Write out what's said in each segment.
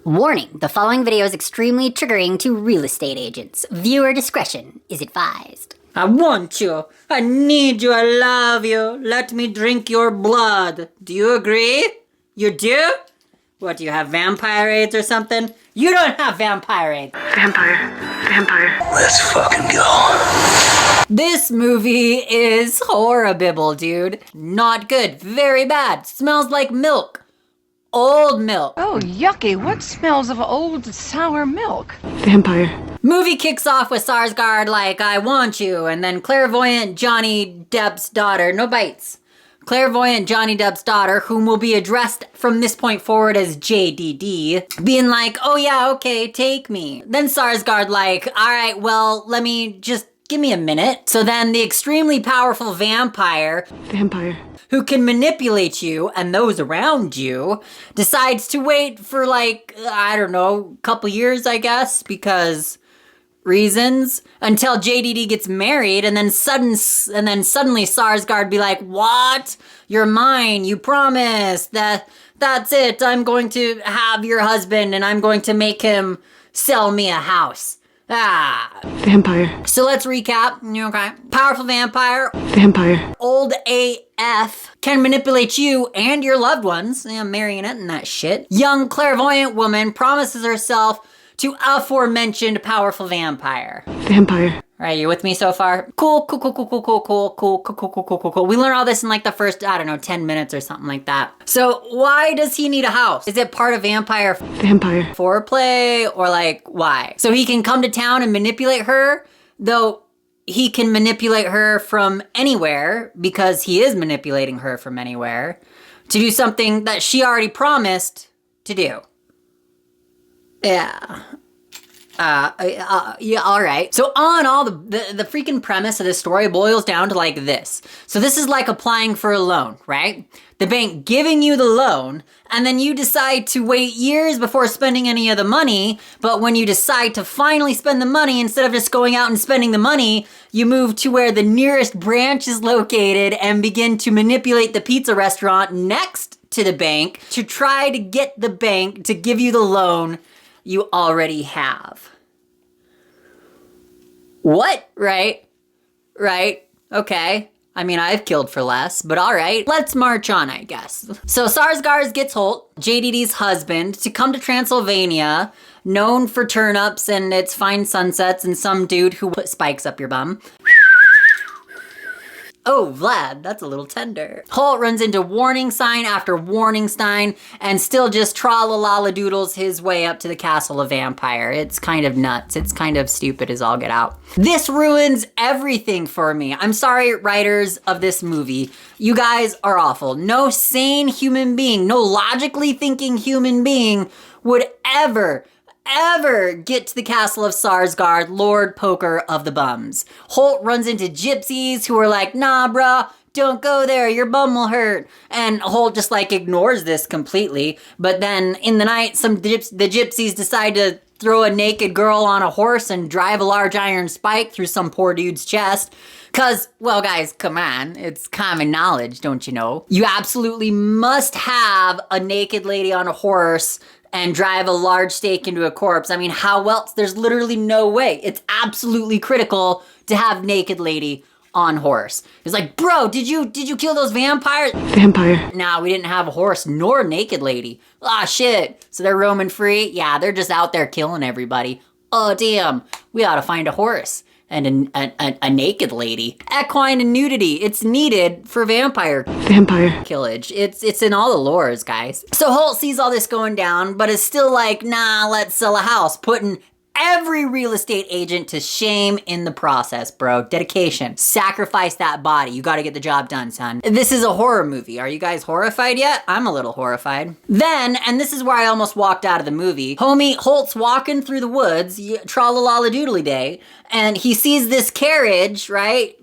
Warning, the following video is extremely triggering to real estate agents. Viewer discretion is advised. I want you. I need you. I love you. Let me drink your blood. Do you agree? You do? What, do you have vampire AIDS or something? You don't have vampire AIDS. Vampire. Let's fucking go. This movie is horrible, dude. Not good. Very bad. Smells like milk. Old milk. Oh, yucky. What smells of old sour milk? Vampire. Movie kicks off with Sarsgaard like, I want you, and then clairvoyant Johnny Depp's daughter, no bites. Clairvoyant Johnny Depp's daughter, whom will be addressed from this point forward as JDD, being like, oh yeah, okay, take me. Then Sarsgaard like, alright, well, give me a minute. So then the extremely powerful vampire, who can manipulate you and those around you, decides to wait for like, I don't know, a couple years, I guess, because reasons, until JDD gets married, and then suddenly Sarsgaard be like, what? You're mine, you promised, that's it, I'm going to have your husband and I'm going to make him sell me a house. Vampire. So let's recap. Okay. Powerful vampire. Old AF. Can manipulate you and your loved ones. Yeah, marionette and that shit. Young clairvoyant woman promises herself to aforementioned powerful vampire. Right, you with me so far? Cool. We learned all this in like the first, 10 minutes or something like that. So why does he need a house? Is it part of vampire foreplay, or like why? So he can come to town and manipulate her, though he can manipulate her from anywhere because he is manipulating her from anywhere to do something that she already promised to do. Yeah. Yeah, all right. So all the freaking premise of this story boils down to like this. So this is like applying for a loan, right? The bank giving you the loan, and then you decide to wait years before spending any of the money, but when you decide to finally spend the money, instead of just going out and spending the money, you move to where the nearest branch is located and begin to manipulate the pizza restaurant next to the bank to try to get the bank to give you the loan you already have. What? Right? Okay. I mean, I've killed for less, but all right. Let's march on, I guess. So Sarsgaard gets Holt, JDD's husband, to come to Transylvania, known for turnips and its fine sunsets and some dude who put spikes up your bum. Oh, Vlad, that's a little tender. Holt runs into warning sign after warning sign and still just tra-la-la-la-doodles his way up to the castle of vampire. It's kind of nuts. It's kind of stupid as all get out. This ruins everything for me. I'm sorry, writers of this movie. You guys are awful. No sane human being, no logically thinking human being would ever get to the castle of Sarsgaard, Lord Poker of the Bums. Holt runs into gypsies who are like, nah, bruh, don't go there, your bum will hurt. And Holt just like ignores this completely. But then in the night, the gypsies decide to throw a naked girl on a horse and drive a large iron spike through some poor dude's chest. Cause, well guys, come on, it's common knowledge, don't you know? You absolutely must have a naked lady on a horse and drive a large stake into a corpse. I mean, how else? There's literally no way. It's absolutely critical to have naked lady on horse. It's like, bro, did you kill those vampires? Nah, we didn't have a horse nor naked lady. Ah, shit. So they're roaming free? Yeah, they're just out there killing everybody. Oh, damn. We ought to find a horse and a naked lady. Equine and nudity, it's needed for vampire killage. It's in all the lores, guys. So Holt sees all this going down, but is still like, nah, let's sell a house, putting every real estate agent to shame in the process, bro. Dedication. Sacrifice that body. You gotta get the job done, son. This is a horror movie. Are you guys horrified yet? I'm a little horrified. Then, and this is where I almost walked out of the movie, homie Holt's walking through the woods, tra-la-la-la-doodly day, and he sees this carriage, right?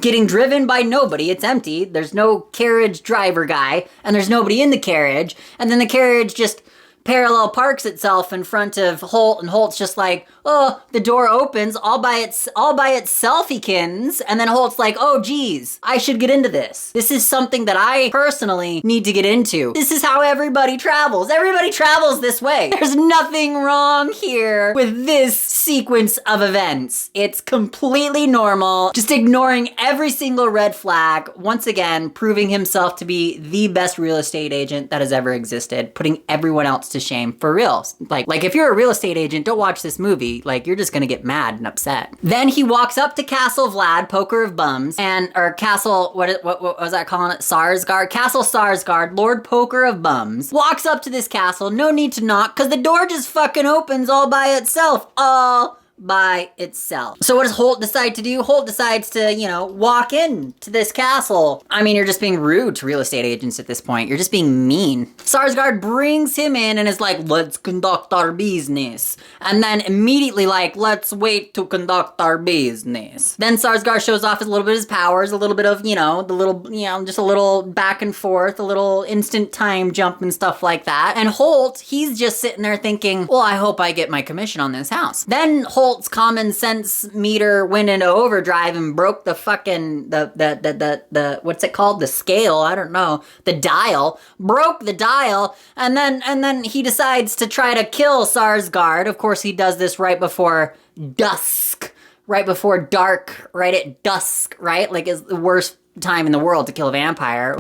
Getting driven by nobody. It's empty. There's no carriage driver guy, and there's nobody in the carriage. And then the carriage just parallel parks itself in front of Holt, and Holt's just like, oh, the door opens all by itself-ikins. And then Holt's like, oh geez, I should get into this. This is something that I personally need to get into. This is how everybody travels. Everybody travels this way. There's nothing wrong here with this sequence of events. It's completely normal, just ignoring every single red flag, once again, proving himself to be the best real estate agent that has ever existed, putting everyone else to shame for real. Like if you're a real estate agent, don't watch this movie. Like, you're just gonna get mad and upset. Then he walks up to Castle Vlad, Poker of Bums, or Castle, what was I calling it? Sarsgaard? Castle Sarsgaard, Lord Poker of Bums, walks up to this castle, no need to knock, cause the door just fucking opens all by itself. All by itself. So what does Holt decide to do? Holt decides to, walk into this castle. I mean, you're just being rude to real estate agents at this point. You're just being mean. Sarsgaard brings him in and is like, let's conduct our business. And then immediately like, let's wait to conduct our business. Then Sarsgaard shows off a little bit of his powers, a little bit of, just a little back and forth, a little instant time jump and stuff like that. And Holt, he's just sitting there thinking, well, I hope I get my commission on this house. Then Holt's common sense meter went into overdrive and broke the fucking, the what's it called? The scale, I don't know. The dial. Broke the dial, and then he decides to try to kill Sarsgaard. Of course, he does this right before dusk. Right before dark, right at dusk, right? Like, is the worst time in the world to kill a vampire.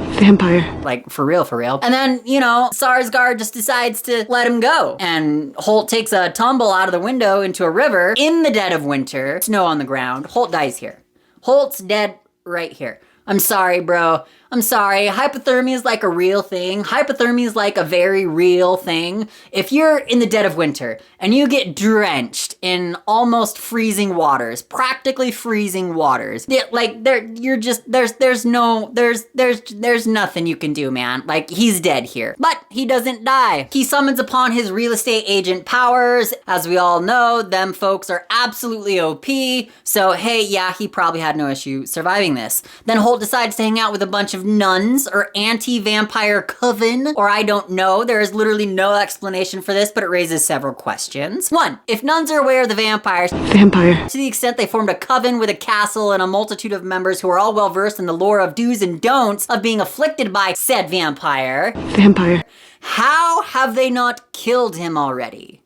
Like, for real. And then, Sarsgaard just decides to let him go. And Holt takes a tumble out of the window into a river in the dead of winter. Snow on the ground. Holt dies here. Holt's dead right here. I'm sorry, bro. I'm sorry. Hypothermia is like a real thing. Hypothermia is like a very real thing. If you're in the dead of winter and you get drenched in almost freezing waters, practically freezing waters, there's nothing you can do, man. Like, he's dead here. But he doesn't die. He summons upon his real estate agent powers. As we all know, them folks are absolutely OP. So, hey, yeah, he probably had no issue surviving this. Then Holt decides to hang out with a bunch of nuns or anti-vampire coven, or I don't know. There is literally no explanation for this, but it raises several questions. 1, if nuns are aware of the vampires, to the extent they formed a coven with a castle and a multitude of members who are all well versed in the lore of do's and don'ts of being afflicted by said vampire, how have they not killed him already?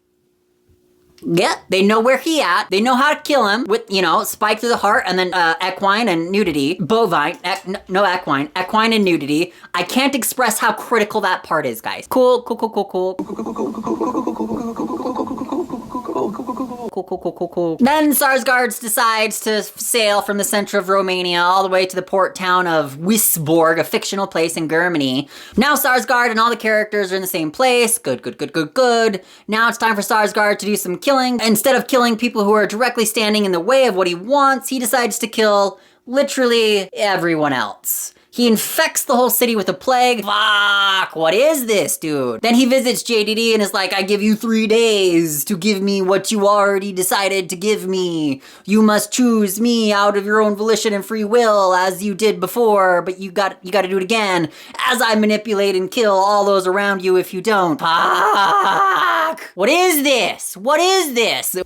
Yeah, they know where he at. They know how to kill him with, spike through the heart and then equine and nudity. Bovine, equine and nudity. I can't express how critical that part is, guys. Cool. Then Sarsgaard decides to sail from the center of Romania all the way to the port town of Wisborg, a fictional place in Germany. Now Sarsgaard and all the characters are in the same place. Good. Now it's time for Sarsgaard to do some killing. Instead of killing people who are directly standing in the way of what he wants, he decides to kill literally everyone else. He infects the whole city with a plague. Fuck, what is this, dude? Then he visits JDD and is like, I give you 3 days to give me what you already decided to give me. You must choose me out of your own volition and free will as you did before, but you got to do it again as I manipulate and kill all those around you if you don't. Fuck. What is this?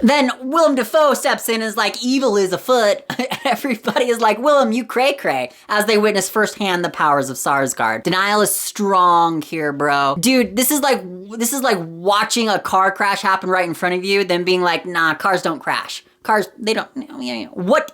Then Willem Dafoe steps in and is like, evil is afoot. Everybody is like, Willem, you cray-cray, as they witness firsthand the powers of Sarsgaard. Denial is strong here, bro. Dude, this is like watching a car crash happen right in front of you, then being like, nah, cars don't crash. Cars, they don't. What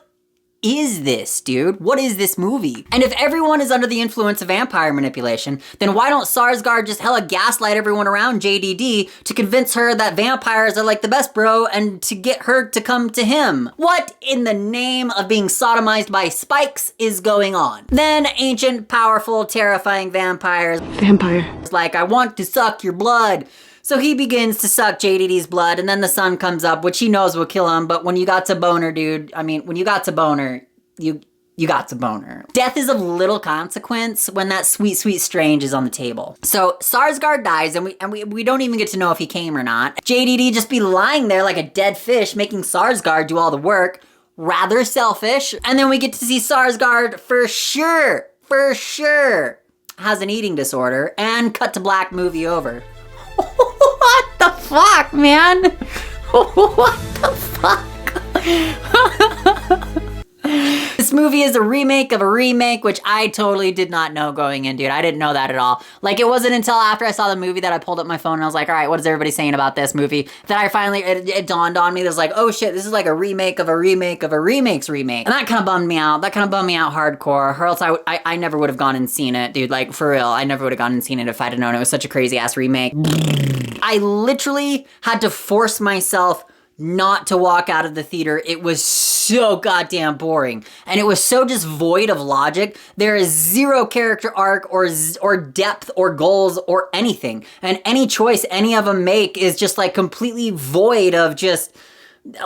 is this, dude? What is this movie? And if everyone is under the influence of vampire manipulation, then why don't Sarsgaard just hella gaslight everyone around JDD to convince her that vampires are like the best, bro, and to get her to come to him? What in the name of being sodomized by spikes is going on? Then ancient, powerful, terrifying vampires like, I want to suck your blood. So he begins to suck JDD's blood, and then the sun comes up, which he knows will kill him, but when you got to boner, dude, when you got to boner, you got to boner. Death is of little consequence when that sweet, sweet strange is on the table. So Sarsgaard dies, and we don't even get to know if he came or not. JDD just be lying there like a dead fish, making Sarsgaard do all the work. Rather selfish. And then we get to see Sarsgaard for sure, has an eating disorder, and cut to black, movie over. fuck, man? What the fuck? This movie is a remake of a remake, which I totally did not know going in, dude. I didn't know that at all. Like, it wasn't until after I saw the movie that I pulled up my phone and I was like, all right, what is everybody saying about this movie? That I finally, it dawned on me. There's like, oh shit, this is like a remake of a remake of a remake's remake. And that kind of bummed me out. That kind of bummed me out hardcore. Or else I never would have gone and seen it, dude. Like, for real. I never would have gone and seen it if I'd have known it was such a crazy ass remake. I literally had to force myself not to walk out of the theater. It was so goddamn boring. And it was so just void of logic. There is zero character arc or depth or goals or anything. And any choice any of them make is just like completely void of just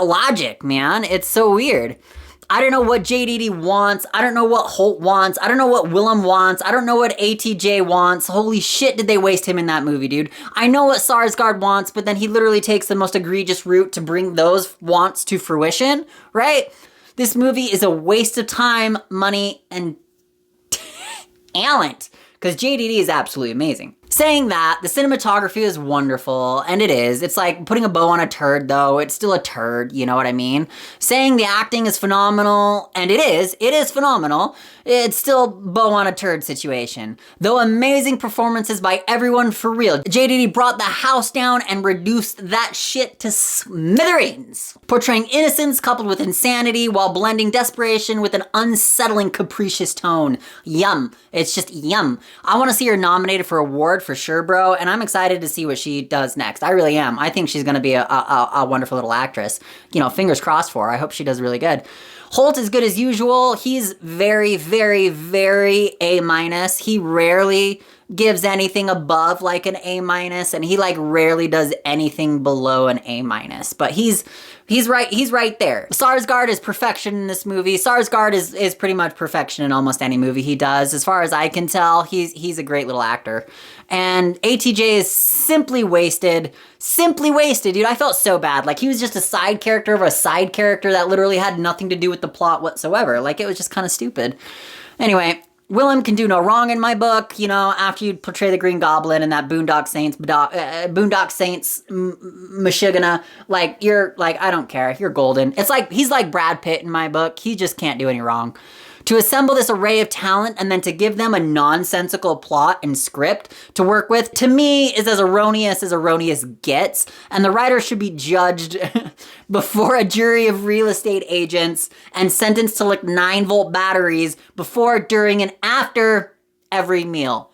logic, man. It's so weird. I don't know what JDD wants. I don't know what Holt wants. I don't know what Willem wants. I don't know what ATJ wants. Holy shit, did they waste him in that movie, dude. I know what Sarsgaard wants, but then he literally takes the most egregious route to bring those wants to fruition, right? This movie is a waste of time, money, and talent. Because JDD is absolutely amazing. Saying that, the cinematography is wonderful, and it is. It's like putting a bow on a turd, though. It's still a turd, you know what I mean? Saying the acting is phenomenal, and it is phenomenal. It's still bow on a turd situation. Though amazing performances by everyone for real. JDD brought the house down and reduced that shit to smithereens. Portraying innocence coupled with insanity while blending desperation with an unsettling capricious tone. Yum. It's just yum. I want to see her nominated for award for sure, bro, and I'm excited to see what she does next. I really am. I think she's going to be a wonderful little actress. You know, fingers crossed for her. I hope she does really good. Holt is good as usual. He's very, very, very A-. He rarely gives anything above like an A-, and he like rarely does anything below an A-. But he's right there. Sarsgaard is perfection in this movie. Sarsgaard is pretty much perfection in almost any movie he does. As far as I can tell, he's a great little actor. And ATJ is simply wasted. Simply wasted, dude. I felt so bad. Like, he was just a side character of a side character that literally had nothing to do with the plot whatsoever. Like, it was just kind of stupid. Anyway, Willem can do no wrong in my book. You know, after you portray the Green Goblin and that Boondock Saints Michigana, like, you're, like, I don't care. You're golden. It's like, he's like Brad Pitt in my book. He just can't do any wrong. To assemble this array of talent and then to give them a nonsensical plot and script to work with, to me, is as erroneous gets, and the writer should be judged before a jury of real estate agents and sentenced to like 9-volt batteries before, during, and after every meal.